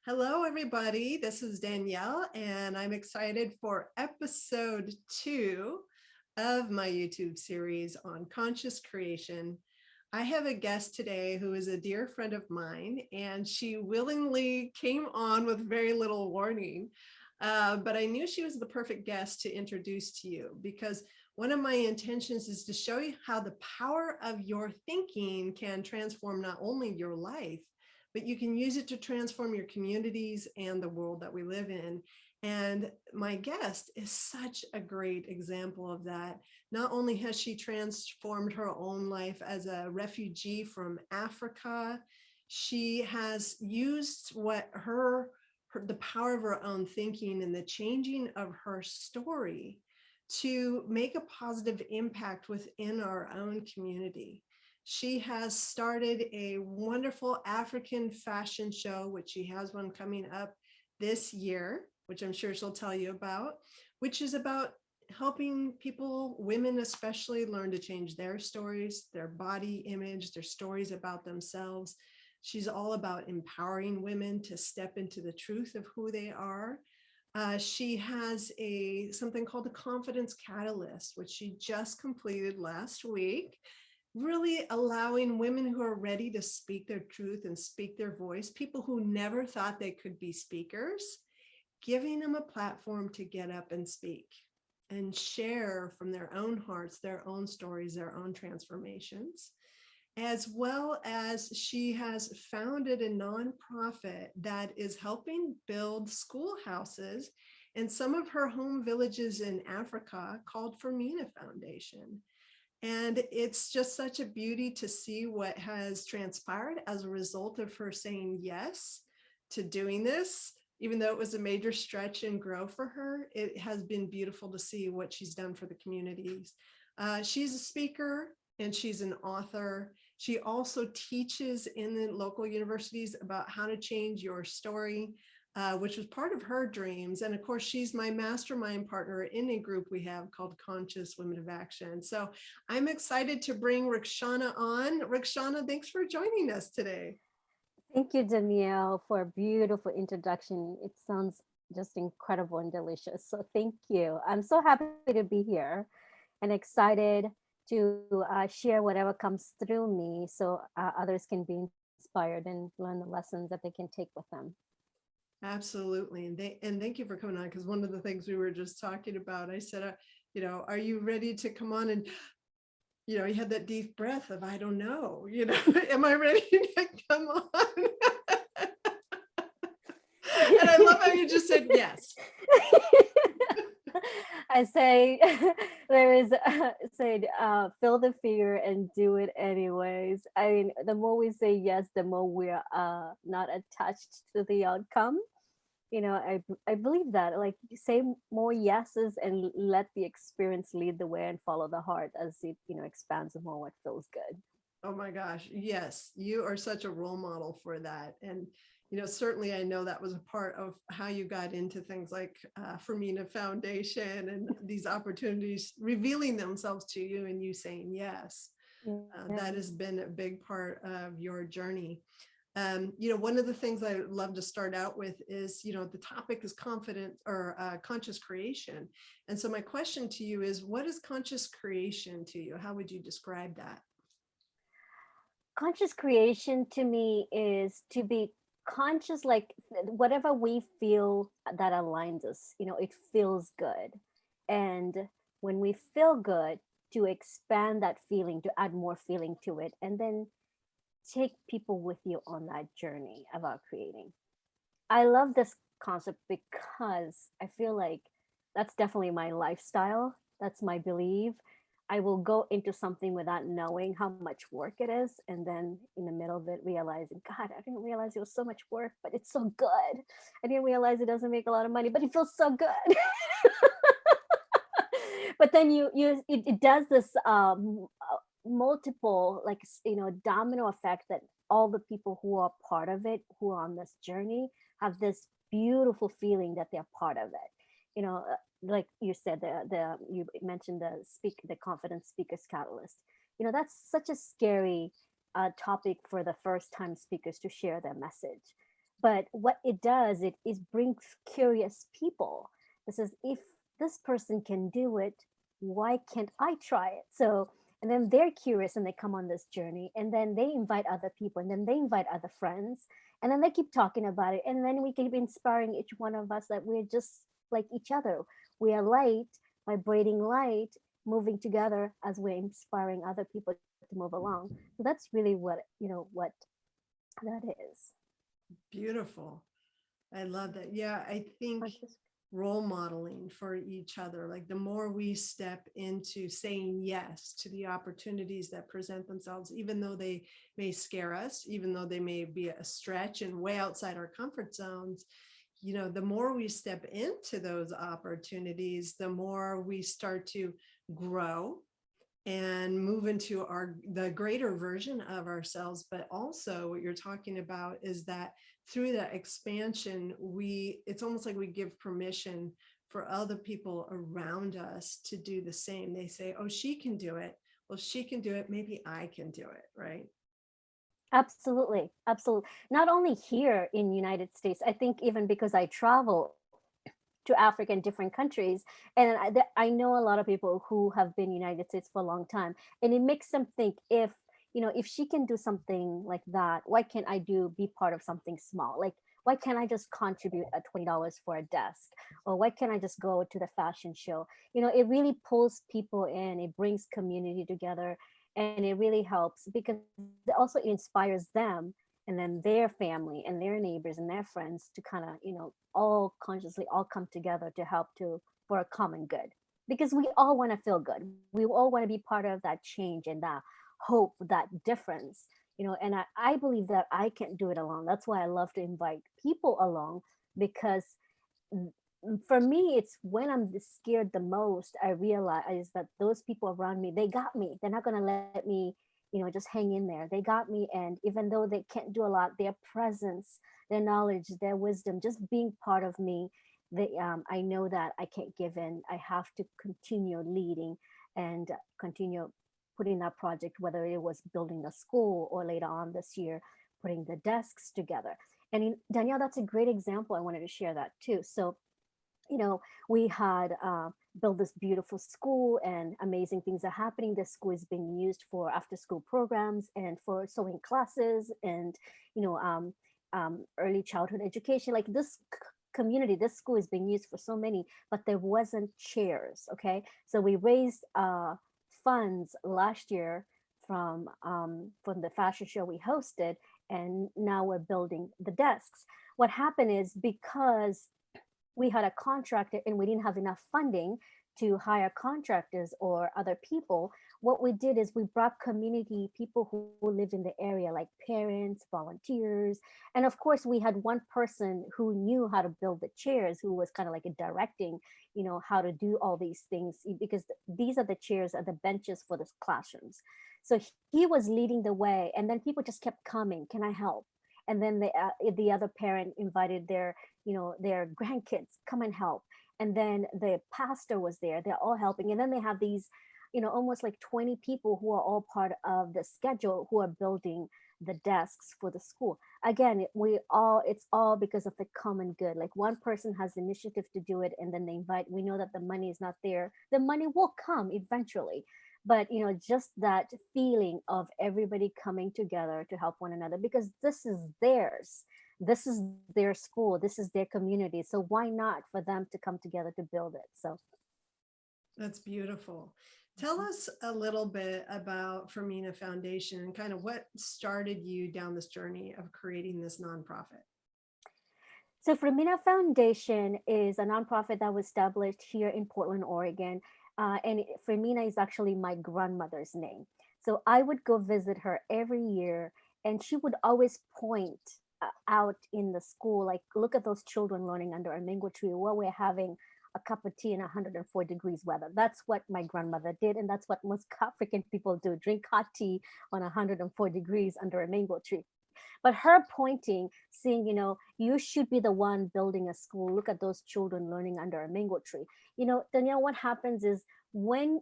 Hello, everybody. This is Danielle, and I'm excited for episode 2 of my YouTube series on conscious creation. I have a guest today who is a dear friend of mine, and she willingly came on with very little warning. But I knew she was the perfect guest to introduce to you because one of my intentions is to show you how the power of your thinking can transform not only your life, but you can use it to transform your communities and the world that we live in. And my guest is such a great example of that. Not only has she transformed her own life as a refugee from Africa, she has used the power of her own thinking and the changing of her story to make a positive impact within our own community. She has started a wonderful African fashion show, which she has one coming up this year, which I'm sure she'll tell you about, which is about helping people, women especially, learn to change their stories, their body image, their stories about themselves. She's all about empowering women to step into the truth of who they are. She has something called the Confidence Catalyst, which she just completed last week, really allowing women who are ready to speak their truth and speak their voice, people who never thought they could be speakers, giving them a platform to get up and speak and share from their own hearts, their own stories, their own transformations. As well as she has founded a nonprofit that is helping build schoolhouses in some of her home villages in Africa called Firmina Foundation. And it's just such a beauty to see what has transpired as a result of her saying yes to doing this. Even though it was a major stretch and grow for her, it has been beautiful to see what she's done for the communities. She's a speaker and she's an author. She also teaches in the local universities about how to change your story, which was part of her dreams. And of course, she's my mastermind partner in a group we have called Conscious Women of Action. So I'm excited to bring Rukshana on. Rukshana, thanks for joining us today. Thank you, Danielle, for a beautiful introduction. It sounds just incredible and delicious. So thank you. I'm so happy to be here and excited to share whatever comes through me so others can be inspired and learn the lessons that they can take with them. Absolutely. And thank you for coming on, because one of the things we were just talking about, I said, are you ready to come on? And, you had that deep breath of, I don't know, am I ready to come on? And I love how you just said yes. I say there is said feel the fear and do it anyways. I mean, the more we say yes, the more we're not attached to the outcome. I believe that, like, say more yeses and let the experience lead the way and follow the heart as it expands more what feels good. Oh my gosh. Yes, you are such a role model for that. And, certainly I know that was a part of how you got into things like Firmina Foundation and these opportunities revealing themselves to you and you saying yes. Yeah. That has been a big part of your journey. One of the things I love to start out with is, the topic is confident or conscious creation. And so my question to you is, what is conscious creation to you? How would you describe that? Conscious creation to me is to be conscious, like whatever we feel that aligns us, it feels good. And when we feel good, to expand that feeling, to add more feeling to it, and then take people with you on that journey about creating. I love this concept because I feel like that's definitely my lifestyle. That's my belief. I will go into something without knowing how much work it is. And then in the middle of it, realizing, God, I didn't realize it was so much work, but it's so good. I didn't realize it doesn't make a lot of money, but it feels so good. But then it does this multiple, like, domino effect that all the people who are part of it, who are on this journey, have this beautiful feeling that they're part of it. Like you said, the you mentioned the confidence speakers catalyst. That's such a scary topic for the first time speakers to share their message. But what it does, it is brings curious people. It says, if this person can do it, why can't I try it? So, and then they're curious and they come on this journey, and then they invite other people, and then they invite other friends, and then they keep talking about it, and then we keep inspiring each one of us that we're just like each other. We are light, vibrating light, moving together as we're inspiring other people to move along. So that's really what that is. Beautiful. I love that. Yeah, I think Conscious. role modeling for each other, like the more we step into saying yes to the opportunities that present themselves, even though they may scare us, even though they may be a stretch and way outside our comfort zones, the more we step into those opportunities, the more we start to grow and move into the greater version of ourselves. But also what you're talking about is that through that expansion, it's almost like we give permission for other people around us to do the same. They say, oh, she can do it. Well, she can do it, maybe I can do it, right? Absolutely, absolutely. Not only here in United States, I think even because I travel to Africa and different countries, and I know a lot of people who have been United States for a long time, and it makes them think, if she can do something like that, why can't I be part of something small? Like, why can't I just contribute a $20 for a desk, or why can't I just go to the fashion show? It really pulls people in, it brings community together, and it really helps because it also inspires them, and then their family and their neighbors and their friends to kind of all consciously all come together to help to for a common good, because we all want to feel good, we all want to be part of that change and that hope, that difference. And I believe that I can't do it alone. That's why I love to invite people along, because for me, it's when I'm scared the most, I realize that those people around me, they got me. They're not going to let me, just hang in there. They got me. And even though they can't do a lot, their presence, their knowledge, their wisdom, just being part of me, I know that I can't give in. I have to continue leading and continue putting that project, whether it was building the school or later on this year, putting the desks together. And Danielle, that's a great example. I wanted to share that too. So we had built this beautiful school, and amazing things are happening. The school is being used for after school programs and for sewing classes, and you know um, early childhood education. Like this community, this school is being used for so many, but there wasn't chairs. Okay, so we raised funds last year from the fashion show we hosted, and now we're building the desks. What happened is, because we had a contractor and we didn't have enough funding to hire contractors or other people, what we did is we brought community people who live in the area, like parents, volunteers. And of course, we had one person who knew how to build the chairs, who was kind of like a directing, how to do all these things, because these are the chairs, are the benches for the classrooms. So he was leading the way, and then people just kept coming. Can I help? And then the other parent invited their grandkids, come and help. And then the pastor was there, they're all helping. And then they have these almost like 20 people who are all part of the schedule, who are building the desks for the school. Again, it's all because of the common good. Like one person has initiative to do it, and then they invite. We know that the money is not there, the money will come eventually, but just that feeling of everybody coming together to help one another, because this is theirs, this is their school, this is their community, so why not for them to come together to build it? So That's beautiful. Tell us a little bit about Firmina Foundation and kind of what started you down this journey of creating this nonprofit. So, Firmina Foundation is a nonprofit that was established here in Portland, Oregon. And Firmina is actually my grandmother's name. So, I would go visit her every year, and she would always point out in the school, like, look at those children learning under a mango tree while we're having a cup of tea in 104 degrees weather. That's what my grandmother did. And that's what most African people do, drink hot tea on 104 degrees under a mango tree. But her pointing, saying, you should be the one building a school. Look at those children learning under a mango tree. Danielle, what happens is when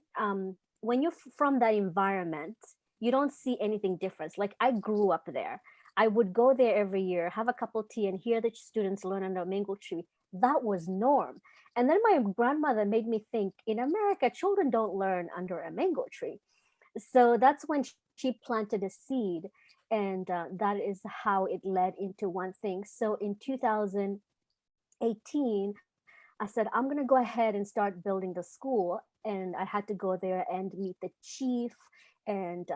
you're from that environment, you don't see anything different. Like I grew up there. I would go there every year, have a cup of tea, and hear the students learn under a mango tree. That was norm. And then my grandmother made me think, in America, children don't learn under a mango tree. So that's when she planted a seed, and that is how it led into one thing. So in 2018, I said, I'm going to go ahead and start building the school. And I had to go there and meet the chief and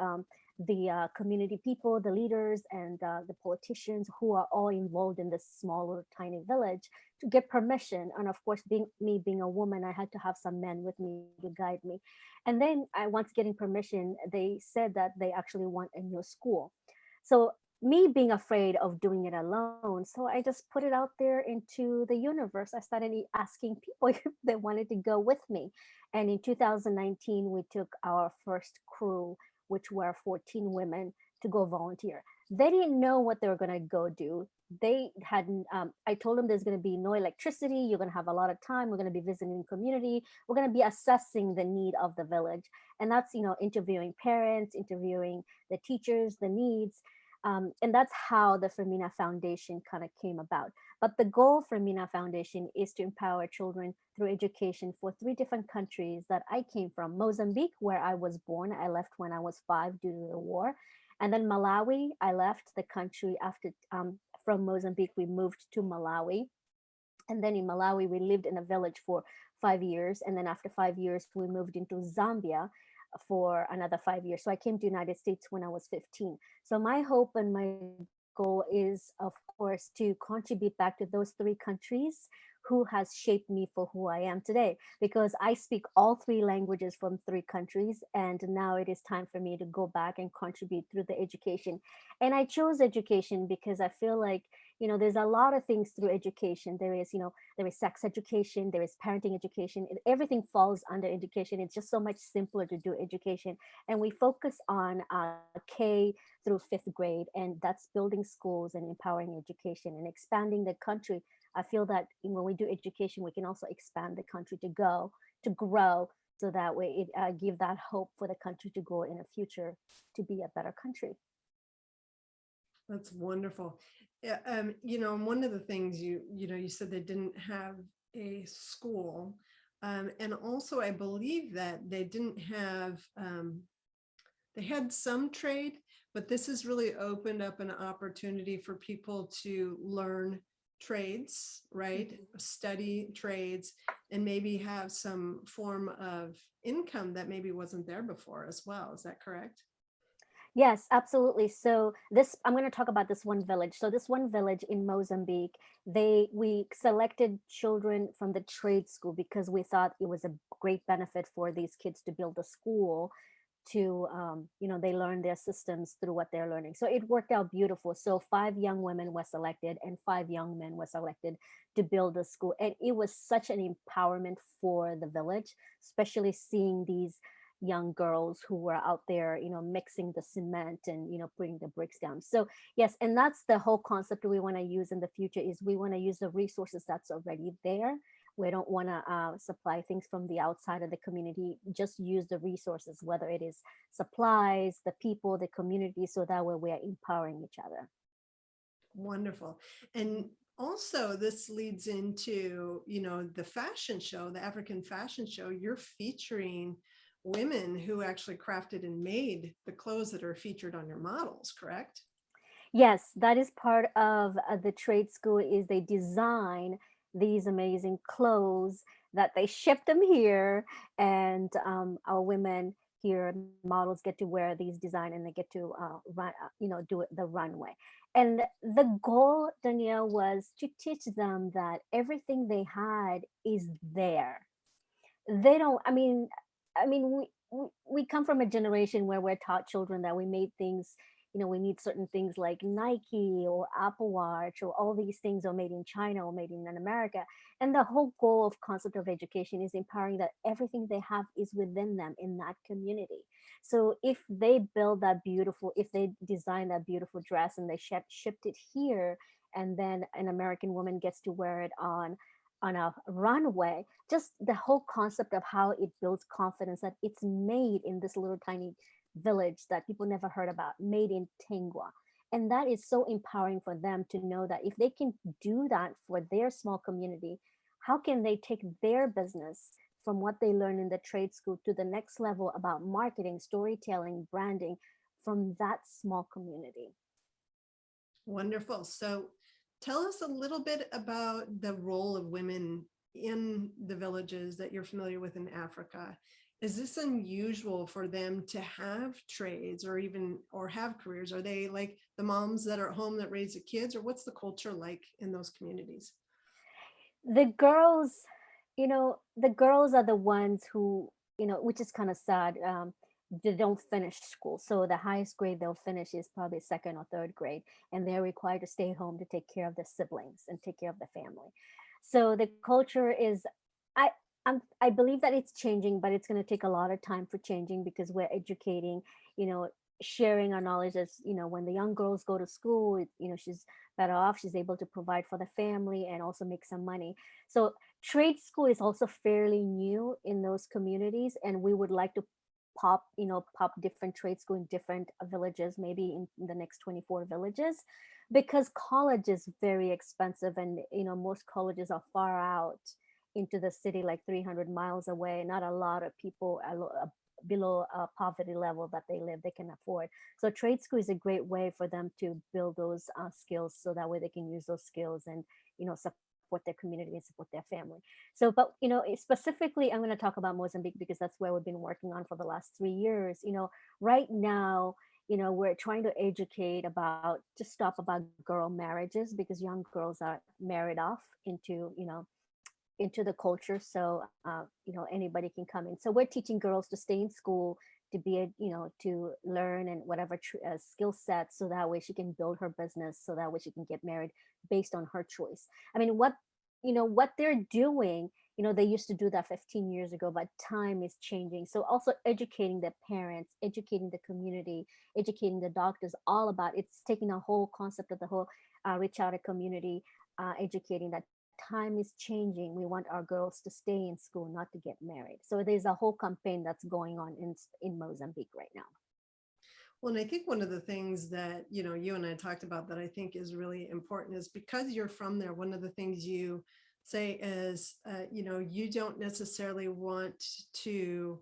the community people, the leaders, and the politicians who are all involved in this small little tiny village to get permission. And of course, being a woman, I had to have some men with me to guide me. And then once getting permission, they said that they actually want a new school. So me being afraid of doing it alone, so I just put it out there into the universe. I started asking people if they wanted to go with me. And in 2019, we took our first crew, which were 14 women, to go volunteer. They didn't know what they were going to go do. They hadn't, I told them there's going to be no electricity. You're going to have a lot of time. We're going to be visiting community. We're going to be assessing the need of the village. And that's, interviewing parents, interviewing the teachers, the needs. And that's how the Firmina Foundation kind of came about. But the goal for Firmina Foundation is to empower children through education for three different countries that I came from. Mozambique, where I was born. I left when I was 5 due to the war. And then Malawi, I left the country after, from Mozambique, we moved to Malawi. And then in Malawi, we lived in a village for 5 years. And then after 5 years, we moved into Zambia for another 5 years. So I came to United States when I was 15. So my hope and my goal is, of course, to contribute back to those three countries who has shaped me for who I am today, because I speak all three languages from three countries. And now it is time for me to go back and contribute through the education. And I chose education because I feel like, there's a lot of things through education. There is sex education, there is parenting education. Everything falls under education. It's just so much simpler to do education. And we focus on K through fifth grade, and that's building schools and empowering education and expanding the country. I feel that when we do education, we can also expand the country to grow, so that way it give that hope for the country to go in the future to be a better country. That's wonderful. Yeah, and one of the things you said they didn't have a school, and also I believe that they didn't have, they had some trade, but this has really opened up an opportunity for people to learn trades, right? Mhm. Study trades and maybe have some form of income that maybe wasn't there before as well. Is that correct? Yes, absolutely. So I'm going to talk about this one village. So this one village in Mozambique, we selected children from the trade school because we thought it was a great benefit for these kids to build a school to, they learn their systems through what they're learning. So it worked out beautiful. So 5 young women were selected and 5 young men were selected to build a school. And it was such an empowerment for the village, especially seeing these young girls who were out there, mixing the cement and, putting the bricks down. So yes, and that's the whole concept we want to use in the future, is we want to use the resources that's already there. We don't want to supply things from the outside of the community. Just use the resources, whether it is supplies, the people, the community, so that way we are empowering each other. Wonderful. And also this leads into, the fashion show, the African fashion show. You're featuring women who actually crafted and made the clothes that are featured on your models, correct? Yes, that is part of the trade school, is they design these amazing clothes that they ship them here, and our women here, models, get to wear these design, and they get to do it the runway. And the goal, Danielle, was to teach them that everything they had is there. They don't, we come from a generation where we're taught children that we made things, we need certain things like Nike or Apple Watch, or all these things are made in China or made in America. And the whole goal of concept of education is empowering that everything they have is within them in that community. So if they build that beautiful, if they design that beautiful dress and they shipped it here, and then an American woman gets to wear it on a runway, just the whole concept of how it builds confidence that it's made in this little tiny village that people never heard about, made in Tengwa. And that is so empowering for them to know that if they can do that for their small community, how can they take their business from what they learn in the trade school to the next level about marketing, storytelling, branding from that small community? Wonderful. So tell us a little bit about the role of women in the villages that you're familiar with in Africa. Is this unusual for them to have trades or even or have careers? Are they like the moms that are at home that raise the kids, or what's the culture like in those communities? The girls, the girls are the ones who, which is kind of sad. They don't finish school. So the highest grade they'll finish is probably second or third grade, and they're required to stay home to take care of their siblings and take care of the family. So the culture is, I, I believe that it's changing, but it's going to take a lot of time for changing because we're educating, you know, sharing our knowledge as, when the young girls go to school, she's better off. She's able to provide for the family and also make some money. So trade school is also fairly new in those communities, and we would like to pop different trade school in different villages, maybe in the next 24 villages, because college is very expensive, and most colleges are far out into the city, like 300 miles away. Not a lot of people below poverty level that they can afford. So trade school is a great way for them to build those skills, so that way they can use those skills and support their community and support their family. So, but specifically, I'm going to talk about Mozambique because that's where we've been working on for the last 3 years. Right now, we're trying to educate about to stop about girl marriages, because young girls are married off into the culture. So anybody can come in. So we're teaching girls to stay in school, to be a to learn and whatever skill sets, so that way she can build her business, so that way she can get married based on her choice. I mean, what they're doing, they used to do that 15 years ago, but time is changing. So also educating the parents, educating the community, educating the doctors, all about, it's taking a whole concept of the whole reach out a community, educating that time is changing. We want our girls to stay in school, not to get married. So there's a whole campaign that's going on in Mozambique right now. Well, and I think one of the things that, you and I talked about that I think is really important is because you're from there, one of the things you say is, you don't necessarily want to,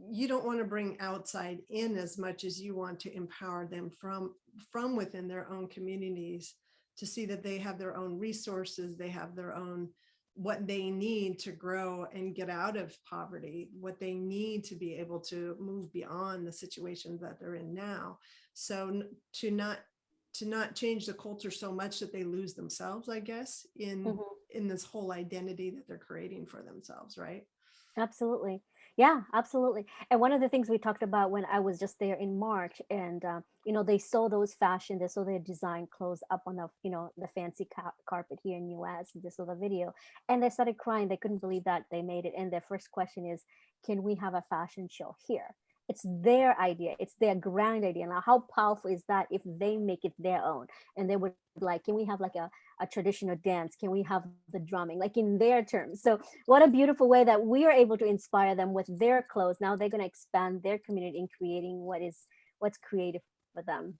you don't want to bring outside in as much as you want to empower them from within their own communities to see that they have their own resources, they have their own what they need to grow and get out of poverty, what they need to be able to move beyond the situations that they're in now. So to not change the culture so much that they lose themselves, I guess, Mhm. in this whole identity that they're creating for themselves, right? Absolutely. Yeah, absolutely. And one of the things we talked about when I was just there in March, and they saw those fashion, they saw their design clothes up on the fancy carpet here in US. They saw the video, and they started crying. They couldn't believe that they made it. And their first question is, "Can we have a fashion show here?" It's their idea. It's their grand idea. Now, how powerful is that if they make it their own? And they would like, "Can we have like a traditional dance? Can we have the drumming?" Like in their terms. So what a beautiful way that we are able to inspire them with their clothes. Now they're going to expand their community in creating what's creative for them.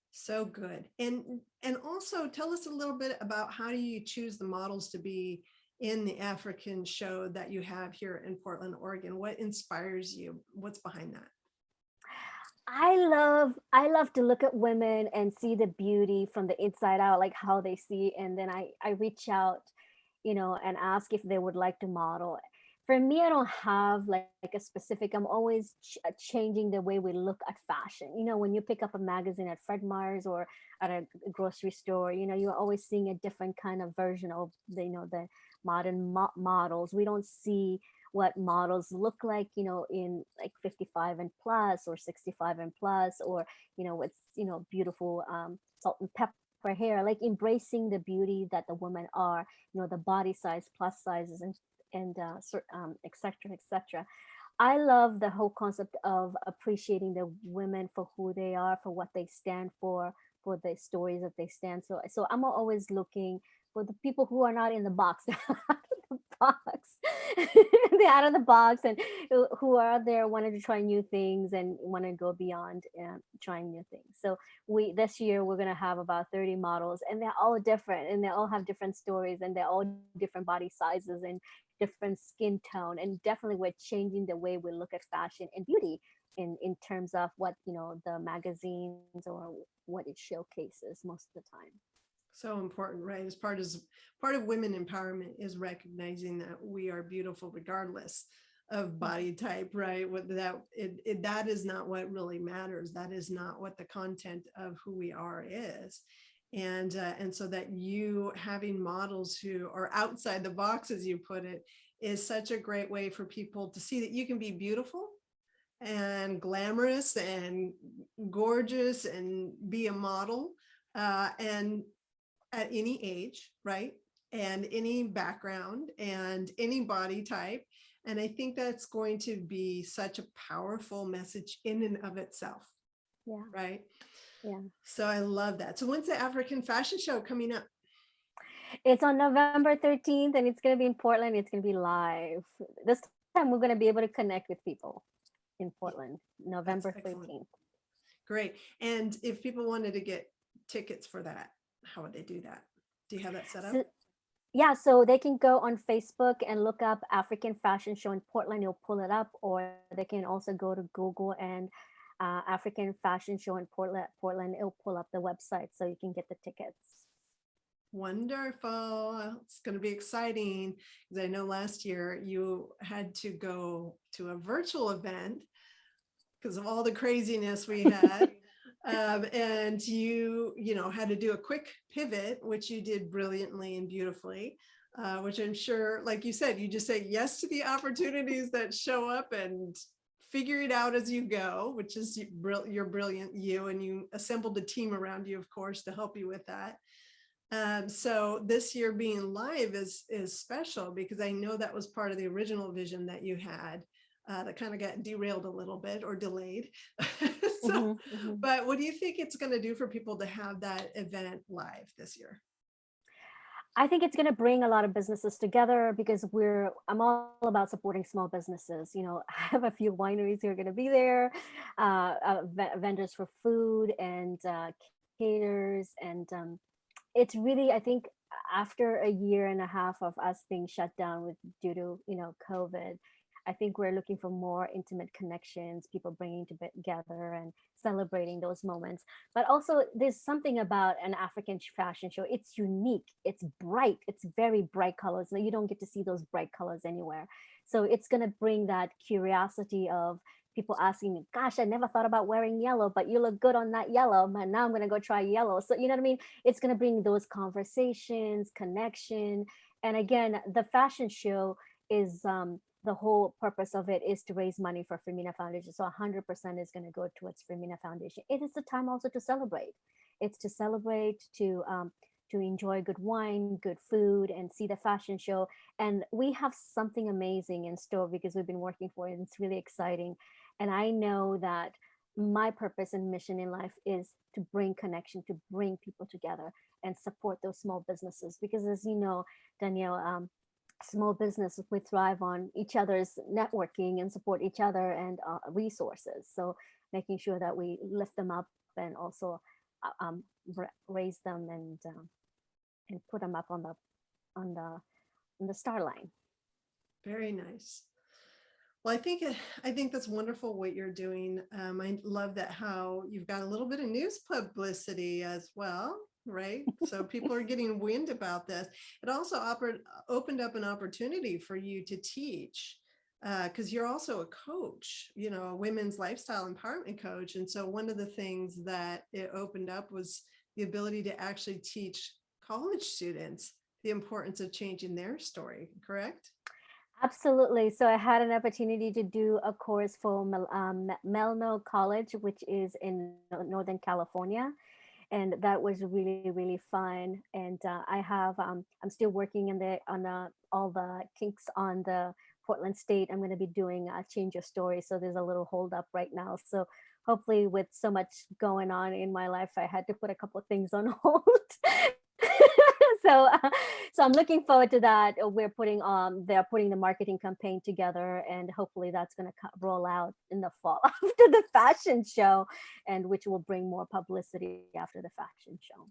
So good. And also tell us a little bit about how do you choose the models to be in the African show that you have here in Portland, Oregon? What inspires you? What's behind that? I love to look at women and see the beauty from the inside out, like how they see, and then I reach out, and ask if they would like to model. For me, I don't have like a specific. I'm always changing the way we look at fashion. When you pick up a magazine at Fred Meyer's or at a grocery store, you're always seeing a different kind of version of the modern models. We don't see what models look like, in like 55 and plus or 65 and plus, or, with, beautiful salt and pepper hair, like embracing the beauty that the women are, the body size, plus sizes, and et cetera, et cetera. I love the whole concept of appreciating the women for who they are, for what they stand for the stories that they stand. So I'm always looking for the people who are not in the box, box. They're out of the box, and who are out there wanting to try new things and want to go beyond trying new things. So we this year we're gonna have about 30 models, and they're all different, and they all have different stories, and they're all different body sizes and different skin tone, and definitely we're changing the way we look at fashion and beauty in terms of what the magazines or what it showcases most of the time. So important, right? Part of women empowerment is recognizing that we are beautiful regardless of body type, right? That is not what really matters. That is not what the content of who we are is. And so that you having models who are outside the box, as you put it, is such a great way for people to see that you can be beautiful and glamorous and gorgeous and be a model, and at any age, right? And any background and any body type. And I think that's going to be such a powerful message in and of itself. Yeah. Right. Yeah. So I love that. So when's the African Fashion Show coming up? It's on November 13th, and it's going to be in Portland. It's going to be live. This time we're going to be able to connect with people in Portland, November 13th. Great. And if people wanted to get tickets for that, how would they do that? Do you have that set up? Yeah, so they can go on Facebook and look up African Fashion Show in Portland. You'll pull it up, or they can also go to Google and African Fashion Show in Portland. It'll pull up the website so you can get the tickets. Wonderful. It's going to be exciting because I know last year you had to go to a virtual event because of all the craziness we had. And you had to do a quick pivot, which you did brilliantly and beautifully, which I'm sure, like you said, you just say yes to the opportunities that show up and figure it out as you go, which is you're brilliant, and you assembled a team around you, of course, to help you with that. So this year being live is special because I know that was part of the original vision that you had. That kind of got derailed a little bit or delayed. But what do you think it's going to do for people to have that event live this year? I think it's going to bring a lot of businesses together because I'm all about supporting small businesses. I have a few wineries who are going to be there, vendors for food and caterers. And it's really, I think after a year and a half of us being shut down due to, COVID, I think we're looking for more intimate connections, people bringing together and celebrating those moments. But also, there's something about an African fashion show. It's unique. It's bright. It's very bright colors. You don't get to see those bright colors anywhere. So it's going to bring that curiosity of people asking me, gosh, I never thought about wearing yellow, but you look good on that yellow. Man, now I'm going to go try yellow. So, you know what I mean? It's going to bring those conversations, connection. And again, the fashion show is the whole purpose of it is to raise money for Firmina Foundation. So 100% is going to go towards Firmina Foundation. It is the time also to celebrate. It's to celebrate, to enjoy good wine, good food, and see the fashion show. And we have something amazing in store because we've been working for it. And it's really exciting. And I know that my purpose and mission in life is to bring connection, to bring people together and support those small businesses. Because as you know, Danielle, small businesses, we thrive on each other's networking and support each other and resources. So making sure that we lift them up and also raise them and put them up on the star line. Very nice. Well, I think that's wonderful what you're doing. I love that how you've got a little bit of news publicity as well, right? So people are getting wind about this. It also opened up an opportunity for you to teach because you're also a coach, a women's lifestyle empowerment coach. And so one of the things that it opened up was the ability to actually teach college students the importance of changing their story, correct? Absolutely. So I had an opportunity to do a course for Melno College, which is in Northern California. And that was really, really fun. And I have, I'm still working on all the kinks on the Portland State. I'm going to be doing a Change Your Story. So there's a little hold up right now. So hopefully with so much going on in my life, I had to put a couple of things on hold. So So I'm looking forward to that. They're putting the marketing campaign together, and hopefully that's going to roll out in the fall after the fashion show, and which will bring more publicity after the fashion show.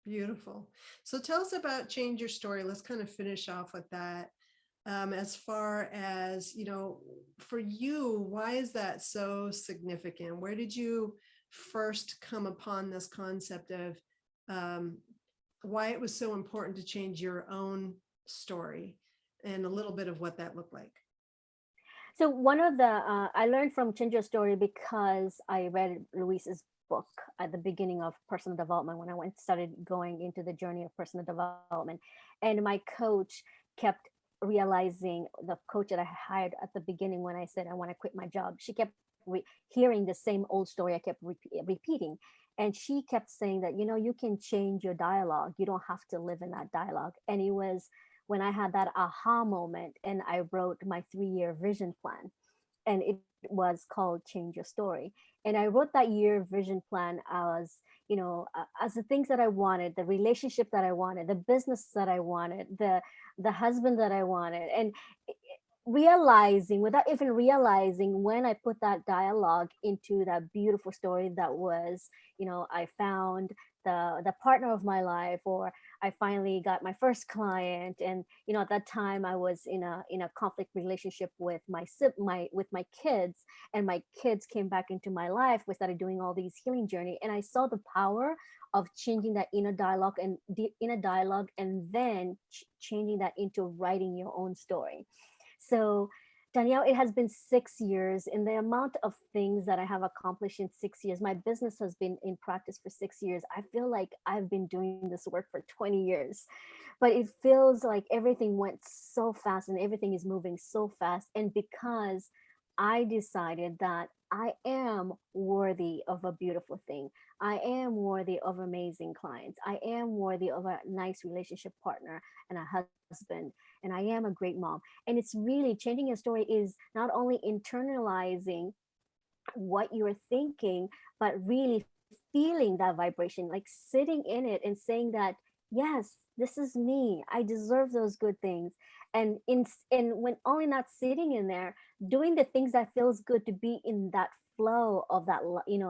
Beautiful. So tell us about Change Your Story. Let's kind of finish off with that. As far as, for you, why is that so significant? Where did you first come upon this concept of um, why it was so important to change your own story and a little bit of what that looked like? So one of the I learned from Change Your Story because I read Louise's book at the beginning of personal development when I went started going into the journey of personal development, and my coach kept realizing, the coach that I hired at the beginning when I said I want to quit my job, she kept hearing the same old story I kept repeating, and she kept saying that, you can change your dialogue, you don't have to live in that dialogue. And it was when I had that aha moment and I wrote my 3-year vision plan, and it was called Change Your Story. And I wrote that year vision plan as, as the things that I wanted, the relationship that I wanted, the business that I wanted, the husband that I wanted. And realizing, without even realizing, when I put that dialogue into that beautiful story that was, I found the partner of my life, or I finally got my first client. And at that time I was in a conflict relationship with my kids, and my kids came back into my life. We started doing all these healing journey, and I saw the power of changing that inner dialogue, and the inner dialogue, and then changing that into writing your own story. So, Danielle, it has been 6 years, and the amount of things that I have accomplished in 6 years, my business has been in practice for 6 years. I feel like I've been doing this work for 20 years, but it feels like everything went so fast and everything is moving so fast. And because I decided that I am worthy of a beautiful thing, I am worthy of amazing clients, I am worthy of a nice relationship partner and a husband, and I am a great mom. And it's really changing your story is not only internalizing what you're thinking, but really feeling that vibration, like sitting in it and saying that, yes, this is me. I deserve those good things. And when only not sitting in there, doing the things that feels good, to be in that flow of that,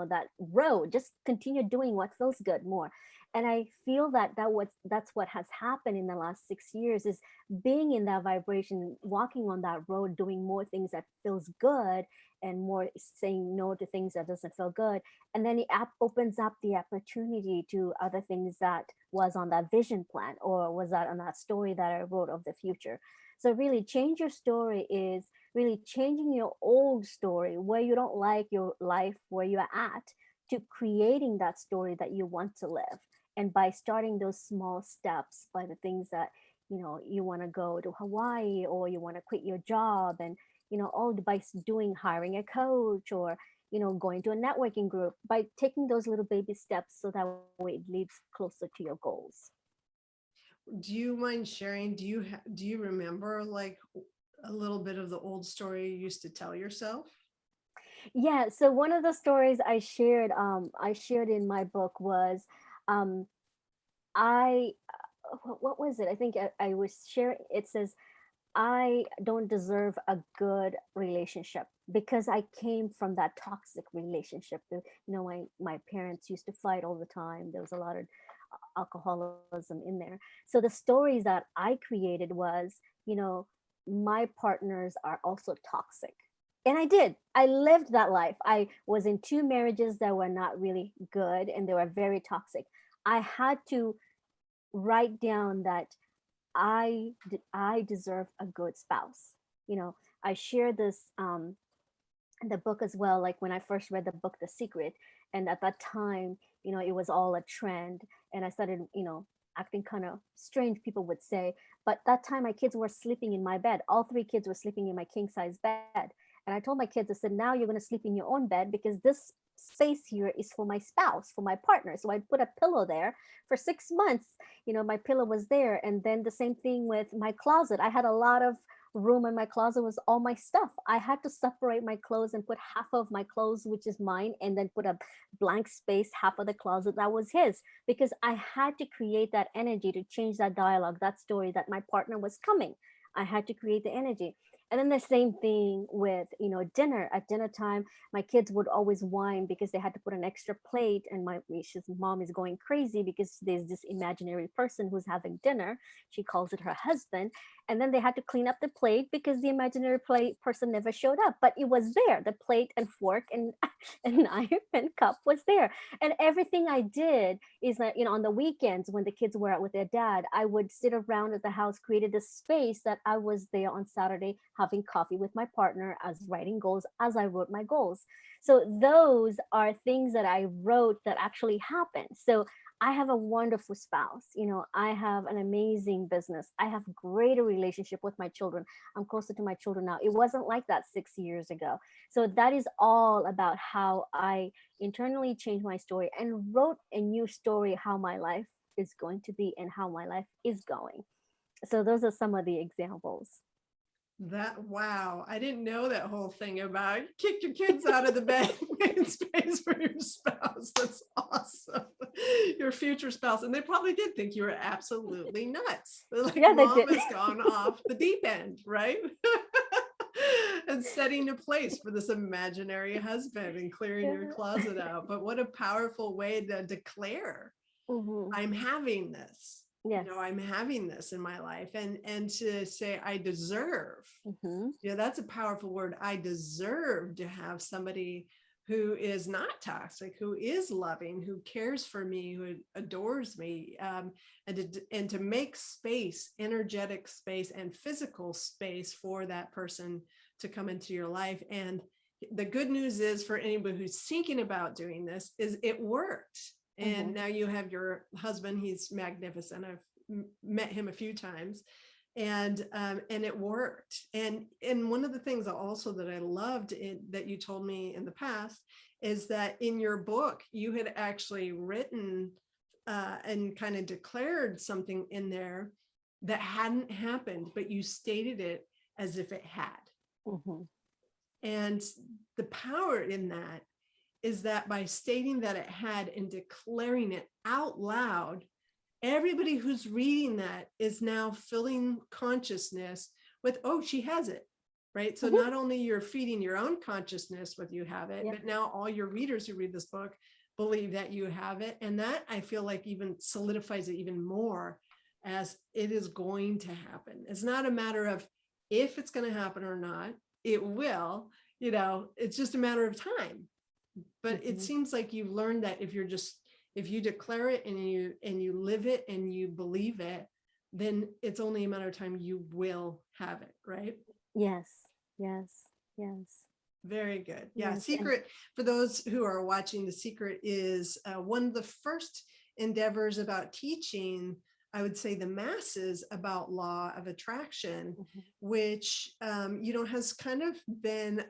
that road, just continue doing what feels good more. And I feel that that's what has happened in the last 6 years, is being in that vibration, walking on that road, doing more things that feels good, and more saying no to things that doesn't feel good. And then the app opens up the opportunity to other things that was on that vision plan, or was that on that story that I wrote of the future. So really, change your story is really changing your old story where you don't like your life where you're at, to creating that story that you want to live. And by starting those small steps, by the things that, you want to go to Hawaii, or you want to quit your job, and all by doing, hiring a coach, or going to a networking group, by taking those little baby steps, so that way it leads closer to your goals. Do you mind sharing? Do you remember like a little bit of the old story you used to tell yourself? Yeah, so one of the stories I shared in my book was, um I what was it? I think I was sharing, it says, I don't deserve a good relationship because I came from that toxic relationship. My parents used to fight all the time. There was a lot of alcoholism in there. So the stories that I created was, my partners are also toxic. And I did. I lived that life. I was in 2 marriages that were not really good, and they were very toxic. I had to write down that I deserve a good spouse. I share this in the book as well. Like when I first read the book, The Secret, and at that time, it was all a trend, and I started, acting kind of strange, people would say. But that time, my kids were sleeping in my bed. All 3 kids were sleeping in my king size bed, and I told my kids, I said, now you're going to sleep in your own bed, because this space here is for my spouse, for my partner. So I put a pillow there for 6 months. My pillow was there. And then the same thing with my closet. I had a lot of room in my closet was all my stuff. I had to separate my clothes and put half of my clothes, which is mine, and then put a blank space, half of the closet that was his, because I had to create that energy to change that dialogue, that story, that my partner was coming. I had to create the energy. And then the same thing with, dinner. At dinner time, my kids would always whine because they had to put an extra plate, and she's mom is going crazy because there's this imaginary person who's having dinner. She calls it her husband. And then they had to clean up the plate because the imaginary plate person never showed up, but it was there. The plate and fork and and knife and cup was there. And everything I did is that, on the weekends when the kids were out with their dad, I would sit around at the house, created this space that I was there on Saturday having coffee with my partner, as writing goals, as I wrote my goals. So those are things that I wrote that actually happened. So I have a wonderful spouse. I have an amazing business. I have greater relationship with my children. I'm closer to my children now. It wasn't like that 6 years ago. So that is all about how I internally changed my story and wrote a new story, how my life is going to be and how my life is going. So those are some of the examples. Wow, I didn't know that whole thing about kick your kids out of the bed, make space for your spouse. That's awesome. Your future spouse. And they probably did think you were absolutely nuts. They're like, Yeah, they mom did. has gone off the deep end, right? And setting a place for this imaginary husband and clearing Yeah. your closet out. But what a powerful way to declare, Mhm. I'm having this. Yes. I'm having this in my life, and to say I deserve. Mhm. That's a powerful word. I deserve to have somebody who is not toxic, who is loving, who cares for me, who adores me, and to make space, energetic space and physical space for that person to come into your life. And the good news is, for anybody who's thinking about doing this, is it worked. And Mhm. now you have your husband. He's magnificent. I've met him a few times, and it worked. And one of the things also that I loved that you told me in the past is that in your book you had actually written and kind of declared something in there that hadn't happened, but you stated it as if it had. Mhm. And the power in that is that by stating that it had and declaring it out loud, everybody who's reading that is now filling consciousness with, oh, she has it, right? So Mhm. not only you're feeding your own consciousness with you have it, Yeah. but now all your readers who read this book believe that you have it. And that, I feel like, even solidifies it even more, as it is going to happen. It's not a matter of if it's going to happen or not. It will. It's just a matter of time. But it Mhm. seems like you've learned that if you declare it and you live it and you believe it, then it's only a matter of time. You will have it, right? Yes. Yes. Yes. Very good. Yeah. Yes. And Secret, for those who are watching, The Secret is one of the first endeavors about teaching, I would say, the masses about law of attraction, mhm. which, has kind of been,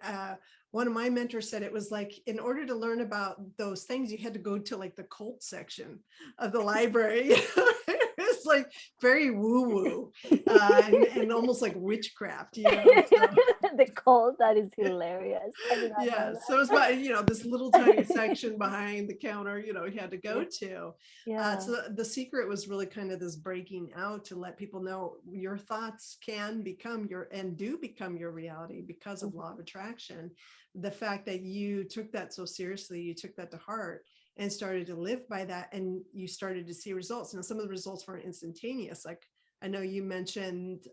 one of my mentors said it was like, in order to learn about those things, you had to go to like the cult section of the library. It's like very woo woo, and almost like witchcraft, So The cold, that is hilarious. I did not know yeah, so it's that. about, this little tiny section behind the counter, you had to go Yeah. to. Yeah. So the secret was really kind of this breaking out to let people know your thoughts can become and do become your reality because of Mhm. law of attraction. The fact that you took that so seriously, you took that to heart and started to live by that, and you started to see results. Now, some of the results weren't instantaneous. Like, I know you mentioned,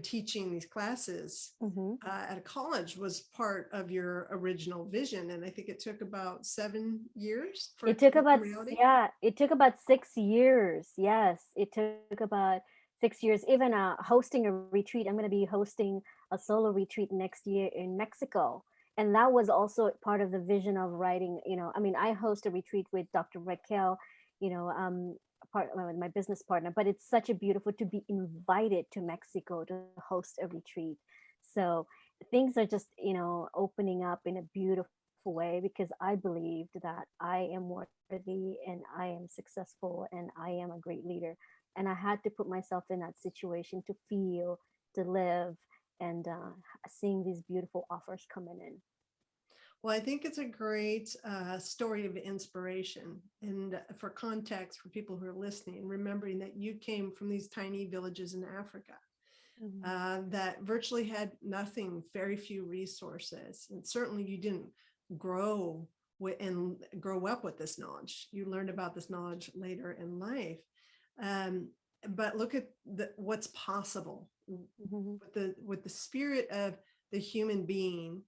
teaching these classes Mhm. at a college was part of your original vision. And I think it took about 7 years for It it to took become about reality. yeah, it took about 6 years. Yes, it took about 6 years. Even hosting a retreat. I'm going to be hosting a solo retreat next year in Mexico, and that was also part of the vision of writing. I mean, I host a retreat with Dr. Raquel. You know, part with my business partner. But it's such a beautiful to be invited to Mexico to host a retreat. So things are just opening up in a beautiful way because I believed that I am worthy and I am successful and I am a great leader. And I had to put myself in that situation to feel to live, and seeing these beautiful offers coming in. Well, I think it's a great story of inspiration. And for context, for people who are listening, remembering that you came from these tiny villages in Africa Mhm. that virtually had nothing, very few resources. And certainly you didn't grow and grow up with this knowledge. You learned about this knowledge later in life. Um, but look at what's possible Mhm. with the spirit of the human being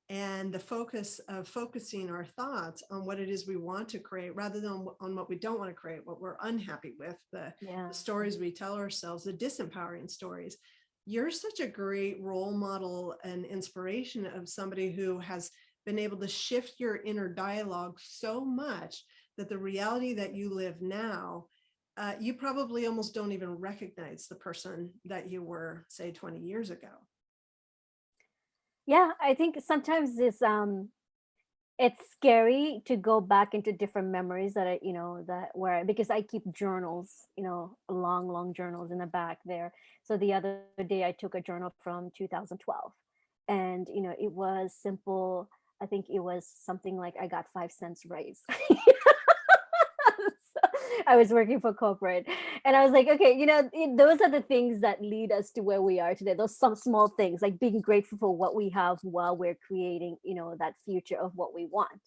and the focus of focusing our thoughts on what it is we want to create rather than on what we don't want to create, what we're unhappy with, Yeah. the stories we tell ourselves, the disempowering stories. You're such a great role model and inspiration of somebody who has been able to shift your inner dialogue so much that the reality that you live now, you probably almost don't even recognize the person that you were, say, 20 years ago. Yeah, I think sometimes it's scary to go back into different memories that that where, because I keep journals, long journals in the back there. So the other day I took a journal from 2012, and it was simple. I think it was something like I got 5 cents raise. I was working for corporate, and I was like, okay, those are the things that lead us to where we are today. Those some small things, like being grateful for what we have while we're creating, that future of what we want.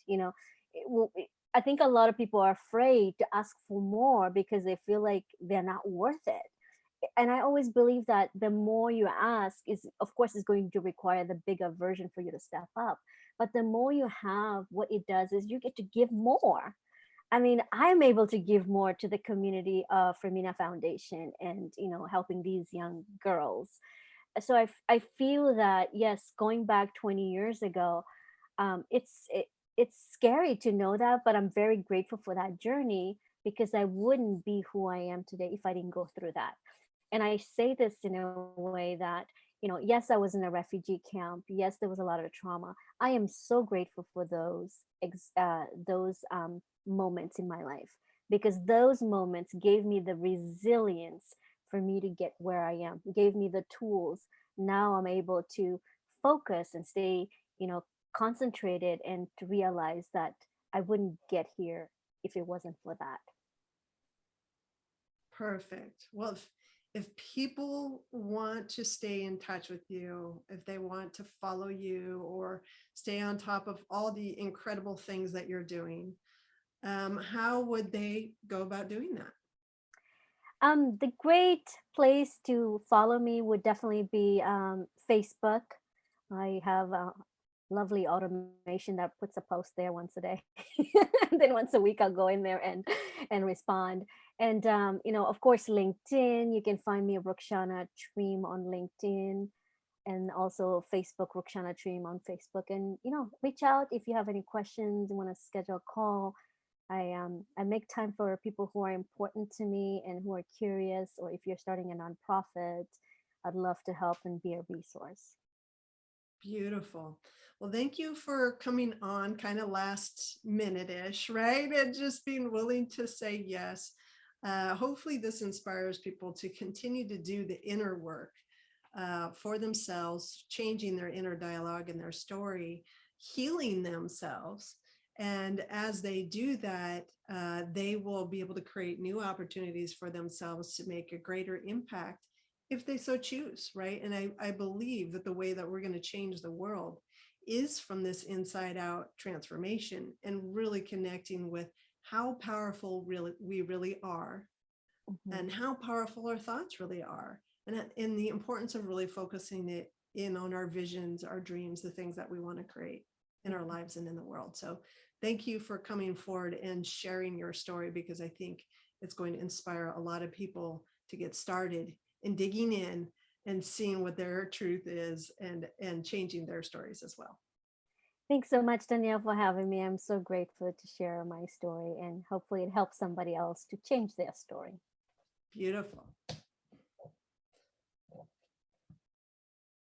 I think a lot of people are afraid to ask for more because they feel like they're not worth it. And I always believe that the more you ask is, of course, is going to require the bigger version for you to step up. But the more you have, what it does is you get to give more. I mean, I'm able to give more to the community of Firmina Foundation, and helping these young girls. So I feel that, yes, going back 20 years ago, it's scary to know that, but I'm very grateful for that journey, because I wouldn't be who I am today if I didn't go through that. And I say this in a way that, yes, I was in a refugee camp. Yes, there was a lot of trauma. I am so grateful for those moments in my life, because those moments gave me the resilience for me to get where I am, gave me the tools. Now I'm able to focus and stay, concentrated, and to realize that I wouldn't get here if it wasn't for that. Perfect. Well, if people want to stay in touch with you, if they want to follow you or stay on top of all the incredible things that you're doing, how would they go about doing that? The great place to follow me would definitely be Facebook. I have a lovely automation that puts a post there once a day. And then once a week I'll go in there and respond. And of course, LinkedIn. You can find me, Rukshana Triem, on LinkedIn, and also Facebook, Rukshana Triem on Facebook. And reach out if you have any questions, you want to schedule a call. I make time for people who are important to me and who are curious, or if you're starting a nonprofit, I'd love to help and be a resource. Beautiful. Well, thank you for coming on kind of last minute-ish, right? And just being willing to say yes. Hopefully this inspires people to continue to do the inner work for themselves, changing their inner dialogue and their story, healing themselves. And as they do that, they will be able to create new opportunities for themselves to make a greater impact if they so choose, right? And I believe that the way that we're going to change the world is from this inside out transformation and really connecting with how powerful we really are, Mhm. and how powerful our thoughts really are, and in the importance of really focusing it in on our visions, our dreams, the things that we want to create in our Mhm. lives and in the world. So thank you for coming forward and sharing your story, because I think it's going to inspire a lot of people to get started in digging in and seeing what their truth is, and changing their stories as well. Thanks so much, Danielle, for having me. I'm so grateful to share my story, and hopefully it helps somebody else to change their story. Beautiful.